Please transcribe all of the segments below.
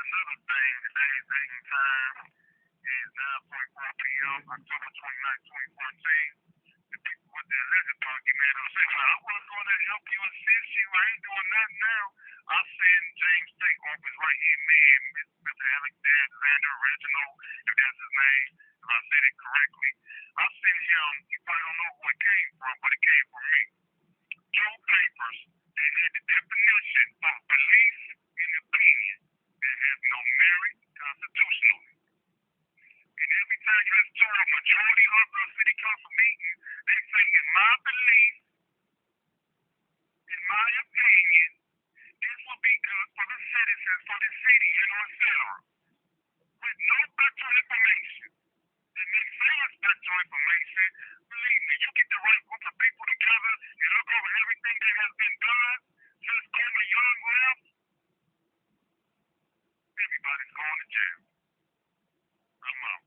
another thing, today's date and time is 9:04 p.m., October 29th, 2014. The people with the alleged part get mad upset. Well, I was going to help you, assist you. I ain't doing nothing now. I send James State Office right here, man, Mr. Alexander Reginald, if that's his name, if I said it correctly. I sent him, you probably don't know who it came from, but it came from me. Two papers that had the definition of belief and opinion that has no merit constitutionally. And every time you listen to a majority of the city council meeting, they say, in my belief, in my opinion, this will be good for the citizens, for the city, and etc. With no factual information. It makes sense factual information. Believe me, you get the right group of people together and look over everything that has been done since Coleman Young left, everybody's going to jail. I'm out.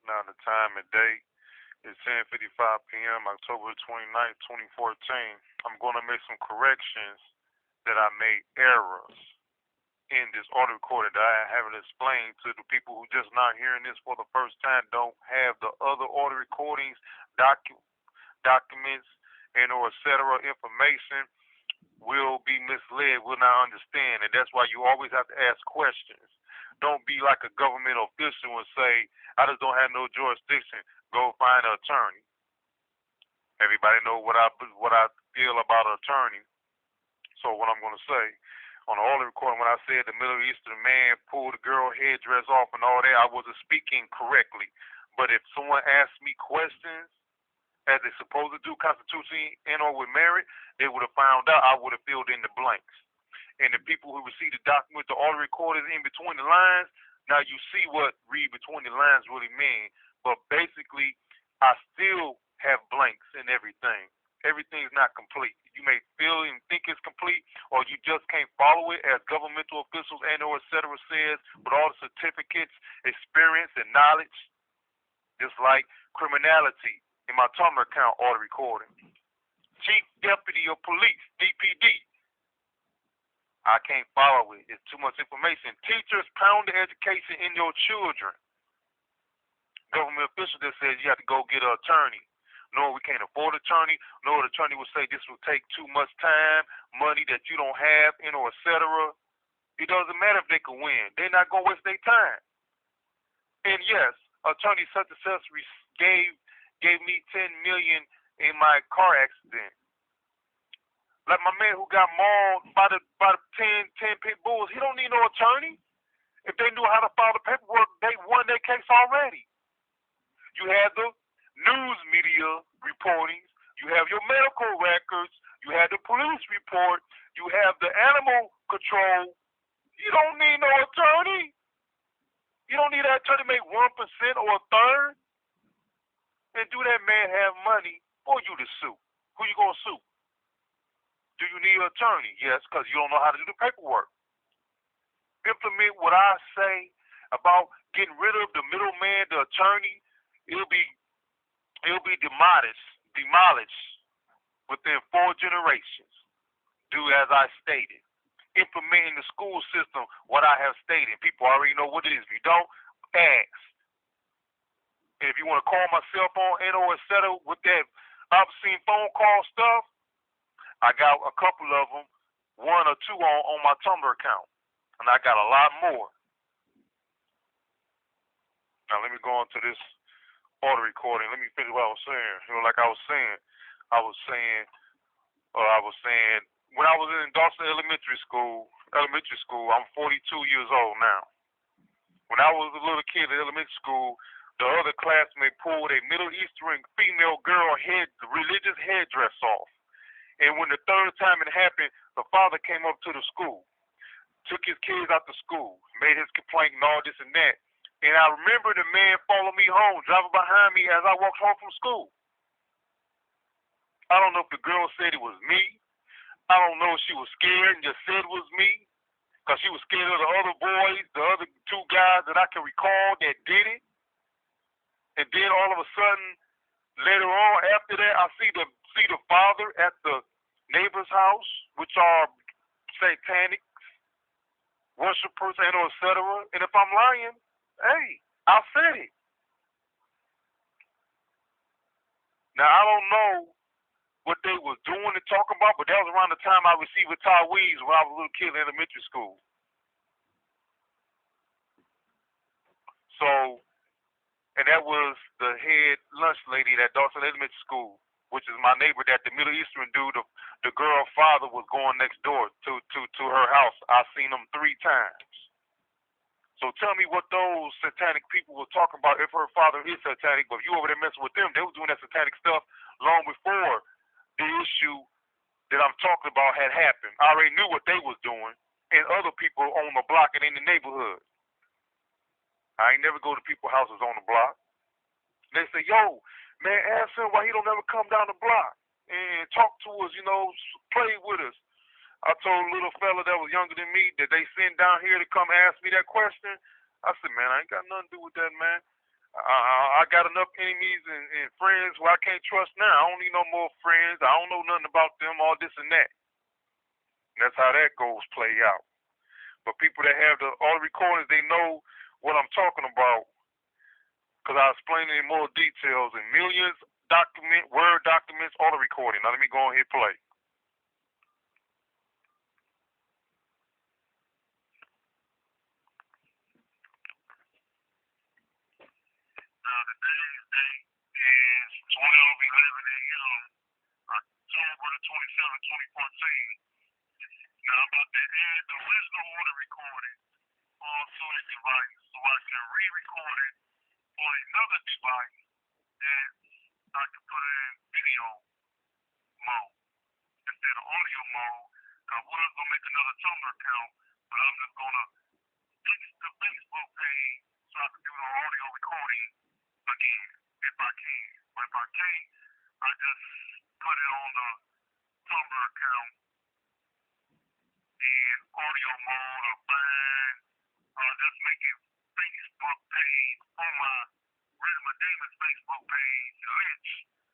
Now the time and date is 10:55 p.m., October 29th, 2014. I'm going to make some corrections that I made errors in this audio recording that I haven't explained to the people who just not hearing this for the first time, don't have the other audio recordings, documents, and or etc. information, will be misled, will not understand, and that's why you always have to ask questions. Don't be like a government official and say, I just don't have no jurisdiction. Go find an attorney. Everybody know what I feel about an attorney. So what I'm going to say, on the audio recording, when I said the Middle Eastern man pulled the girl headdress off and all that, I wasn't speaking correctly. But if someone asked me questions, as they supposed to do constitutionally and or with merit, they would have found out. I would have filled in the blanks. And the people who receive the document, the audio recorders in between the lines, now you see what read between the lines really mean. But basically, I still have blanks in everything. Everything's not complete. You may feel and think it's complete, or you just can't follow it as governmental officials and or et cetera says, with all the certificates, experience, and knowledge. Just like criminality in my Tumblr account audio recording. Chief Deputy of Police, DPD. I can't follow it. It's too much information. Teachers pound the education in your children. Government official that says you have to go get an attorney. No, we can't afford an attorney. No, the attorney will say this will take too much time, money that you don't have, etc. It doesn't matter if they can win. They're not going to waste their time. And yes, attorney such and such gave me $10 million in my car accident. Like my man who got mauled by the 10 pit bulls, he don't need no attorney. If they knew how to file the paperwork, they won their case already. You have the news media reportings, you have your medical records, you have the police report, you have the animal control. You don't need no attorney. You don't need that attorney to make 1% or a third. And do that man have money for you to sue? Who you gonna sue? Do you need an attorney? Yes, because you don't know how to do the paperwork. Implement what I say about getting rid of the middleman, the attorney. It'll be demolished within 4 generations. Do as I stated. Implementing the school system what I have stated. People already know what it is. If you don't, ask. And if you want to call my cell phone and/or etc. with that obscene phone call stuff, I got a couple of them, 1 or 2 on my Tumblr account, and I got a lot more. Now let me go on to this auto recording. Let me finish what I was saying. Like I was saying, when I was in Dawson Elementary School, I'm 42 years old now. When I was a little kid in elementary school, the other classmate pulled a Middle Eastern female girl religious headdress off. And when the 3rd time it happened, the father came up to the school, took his kids out to school, made his complaint and all this and that. And I remember the man following me home, driving behind me as I walked home from school. I don't know if the girl said it was me. I don't know if she was scared and just said it was me, because she was scared of the other boys, the other 2 guys that I can recall that did it. And then all of a sudden, later on, after that, I see the father at the neighbor's house, which are satanic worshipers and etc. And if I'm lying, hey, I said it. Now I don't know what they was doing and talking about, but that was around the time I received a Taweez when I was a little kid in elementary school. So, and that was the head lunch lady at Dawson Elementary School, which is my neighbor that the Middle Eastern dude, the girl father was going next door to her house. I seen him 3 times. So tell me what those satanic people were talking about if her father is satanic, but if you over there messing with them, they were doing that satanic stuff long before the issue that I'm talking about had happened. I already knew what they was doing and other people on the block and in the neighborhood. I ain't never go to people's houses on the block. They say, yo, man, ask him why he don't ever come down the block and talk to us, play with us. I told a little fella that was younger than me that they sent down here to come ask me that question. I said, man, I ain't got nothing to do with that, man. I got enough enemies and friends who I can't trust now. I don't need no more friends. I don't know nothing about them, all this and that. And that's how that goes play out. But people that have all the recordings, they know what I'm talking about, because I explain it in more details in millions, Word documents, all the recording. Now let me go on here and play. Now today's date is 12/11 a.m. October the 27th, 2014. Now I'm about to add the original order recording onto a device so I can re-record it on another device and I can put it in video mode instead of audio mode. I was going to make another Tumblr account, but I'm just going to fix the Facebook page so I can do the audio recording again, if I can. But if I can't, I just put it on the Tumblr account in audio mode or find, just make it Facebook page on my Rhythm of Demons Facebook page,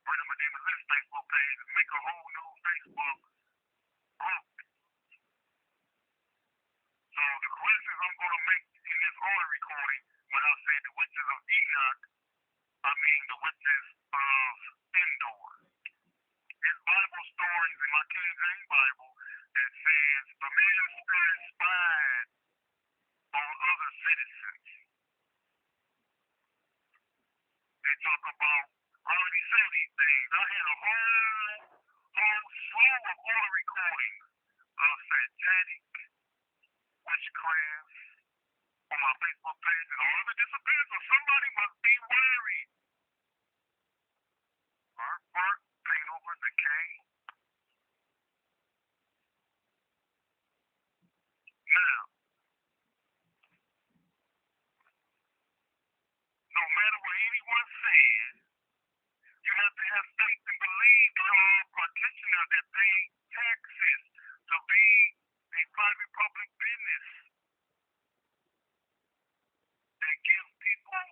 Rhythm of Demons List Facebook page, make a whole new Facebook group I had a whole slew of audio recordings of satanic witchcraft on my Facebook page, and all of it disappeared, so somebody must be worried. Artwork, paint over decay. Now, no matter what anyone says, you have to have faith and believe they are practitioners that pay taxes to be a private public business that gives people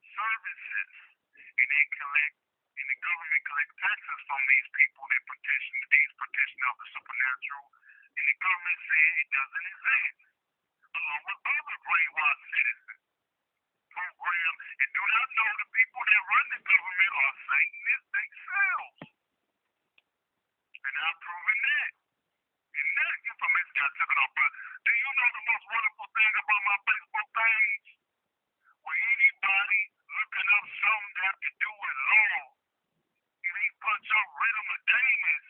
services, and they collect, and the government collect taxes from these people that petition, these petitioners of the supernatural, and the government said it doesn't exist, along with other brainwashed citizens program, and do not know the people that run the government are Satanists themselves. And I've proven that. And that information got taken off. But do you know the most wonderful thing about my Facebook page? Where anybody looking up something that have to do with law, and they punch up rhythm of Davis,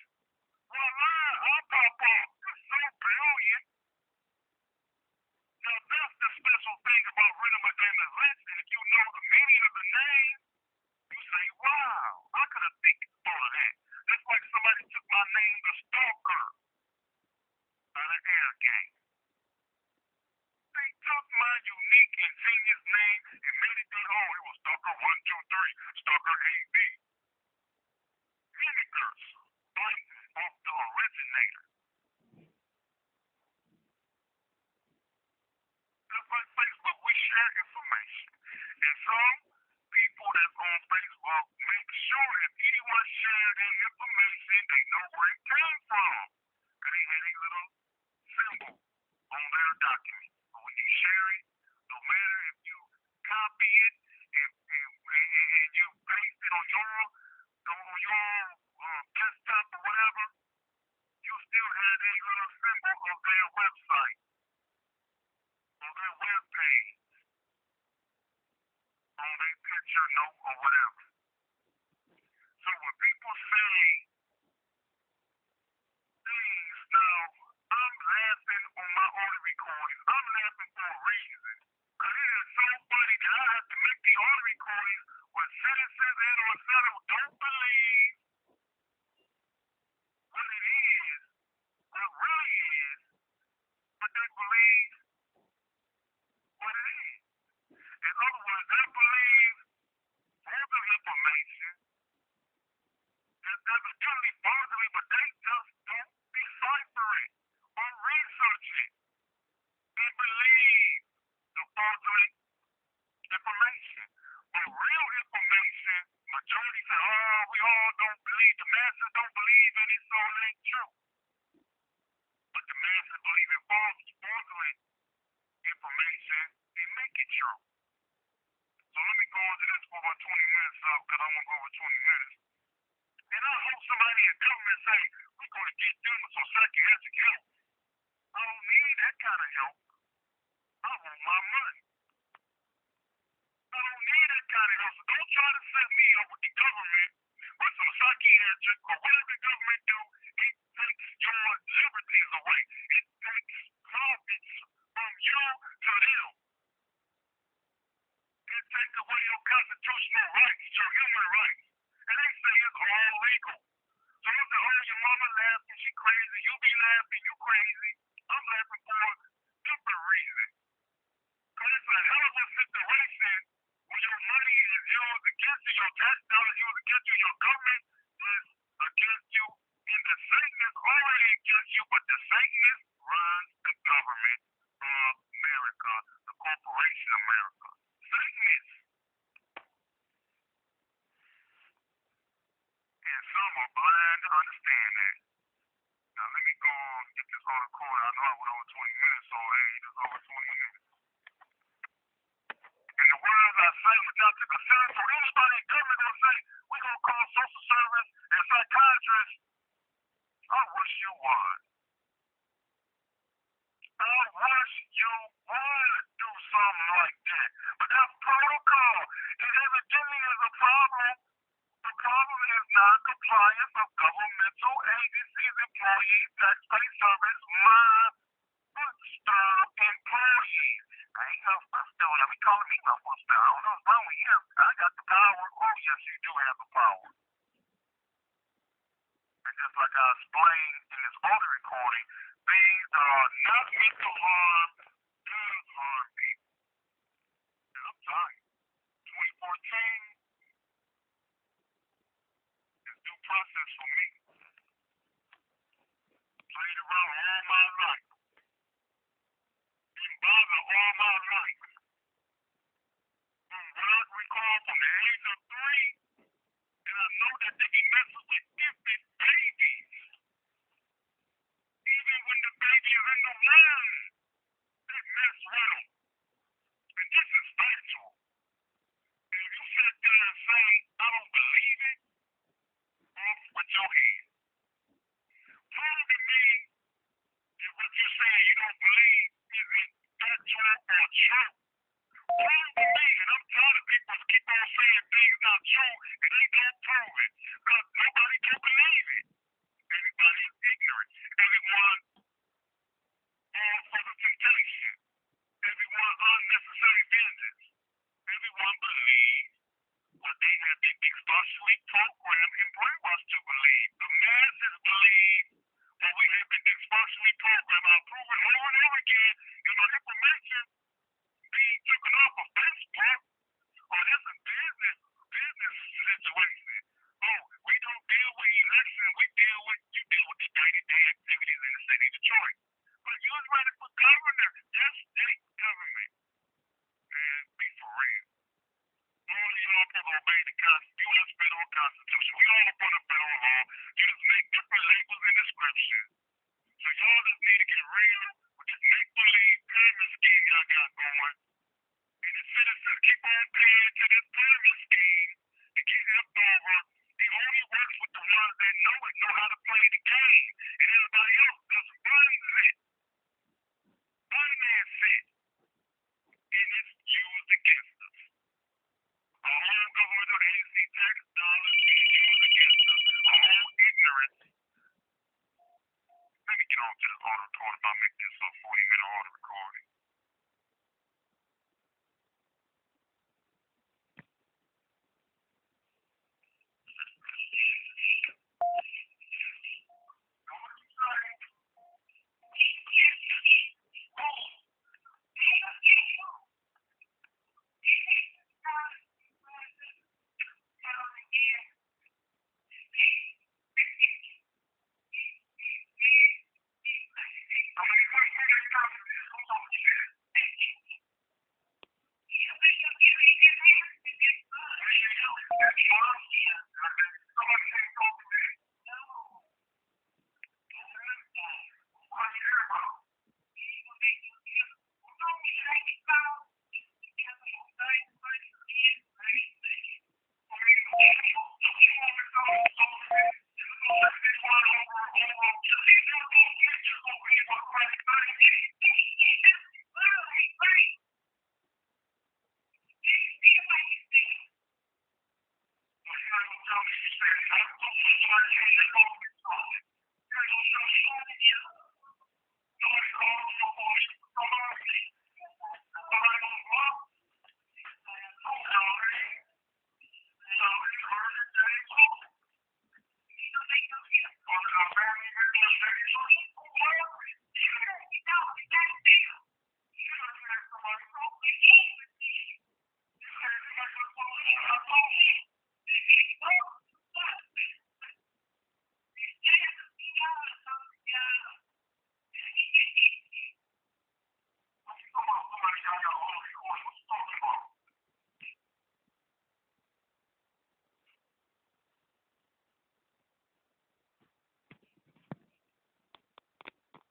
voila, I'll pop up. It's so brilliant. Now that's the special thing about rhythm of Davis Lynch, and if you know the meaning of the name, you say, wow, I could have thought of that. That's like somebody took my name, the Stalker, out of Air Game. They took my unique and genius name and made it their own. It was Stalker 123, Stalker AB. Vinegar's blatant off the originator. Just like Facebook, we share information. And some people that's on Facebook make sure if anyone shares their information, they know where it came from. Because they had a little symbol on their document. But when you share it, no matter if you copy it and you paste it on your desktop or whatever, you still had a little symbol of their website or their web page on their picture note or whatever. So when people say things, now I'm laughing on my audio recordings. I'm laughing for a reason. Because it is so funny that I have to make the audio recordings when citizens and or settled don't believe what it is, what it really is, but they believe what it is. In other words, they believe all the information that's evidently positively, but they just don't decipher it or research it. They believe the positive information. But real information, majority say, oh, we all don't believe, the masses don't believe in it, so it ain't true. But the masses believe in falsely information and make it true. So let me go into this for about 20 minutes because I want to go over 20 minutes. And I hope somebody in government say, we're going to get them some psychiatric help. I don't need that kind of help. I want my money. I don't need that kind of help. So don't try to set me up with the government with some psychiatric or whatever the government do. It takes your liberties away. It takes profits from you to them. It takes away your constitutional rights, your human rights. And they say it's all legal. So if the whole your mama laughing, she crazy, you be laughing, you crazy. I'm laughing for a different reason. Because it's a hell of a situation when your money is used against you, your tax dollars used against you, your government is against you, and the Satanists already against you, but the Satanists runs the government of America, the corporation America. Satanists. And some are blind to understand that. Now let me go on and get this on record. I know I went over 20 minutes, so hey, just over 20 minutes. And the words I say, which I took a serious, so anybody in government gonna say, we're gonna call social service and psychiatrists, I wish you would. I wish you would do something like that. But that's protocol. It evidently is a problem. The problem is not compliance. compliance of governmental agencies, employees, tax-paying service, my footstub employees. I ain't no footstool. Y'all be calling me my footstool. I don't know what's wrong with you. I got the power. Oh, yes, you do have the power. And just like I explained in this other recording, things that are not meant to harm does harm people. And I'm tired. 2014 is due process for me. Played around all my life. Been bothered all my life. From what I recall from the age of 3, and I know that they be messing with infant babies. Even when the baby is in the womb, they mess with them. And this is factual. And if you sit there and say, I don't believe it, off with your head. Prove to me if what you say you don't believe isn't factual or true. Prove to me, and I'm tired of people keep on saying things not true, and they don't prove it. Because nobody can believe it. Everybody is ignorant. Everyone falls for the temptation. Everyone unnecessary vengeance. Everyone believes what they have been explicitly programmed and brainwashed to believe. The masses believe what we have been explicitly programmed. I'll prove it over and over again. You know, information being taken off of Facebook or this is business situation. Oh, we don't deal with elections. You deal with the day-to-day activities in the city of Detroit. But you was running for governor, just state government. Man, be for real. All of y'all supposed to obey the U.S. federal constitution. We all upon the federal law. You just make different labels and descriptions. So y'all just need to get real with this make-believe pyramid scheme y'all got going. And the citizens keep on paying to this pyramid scheme and get helped over. It only works with the ones that know it, know how to play the game. And everybody else just runs it. Finance it. And it's used against us. Our own governmental agency tax dollars being used against us. Our own ignorance. Let me get on to this auto recording if I make this a 40-minute auto recording.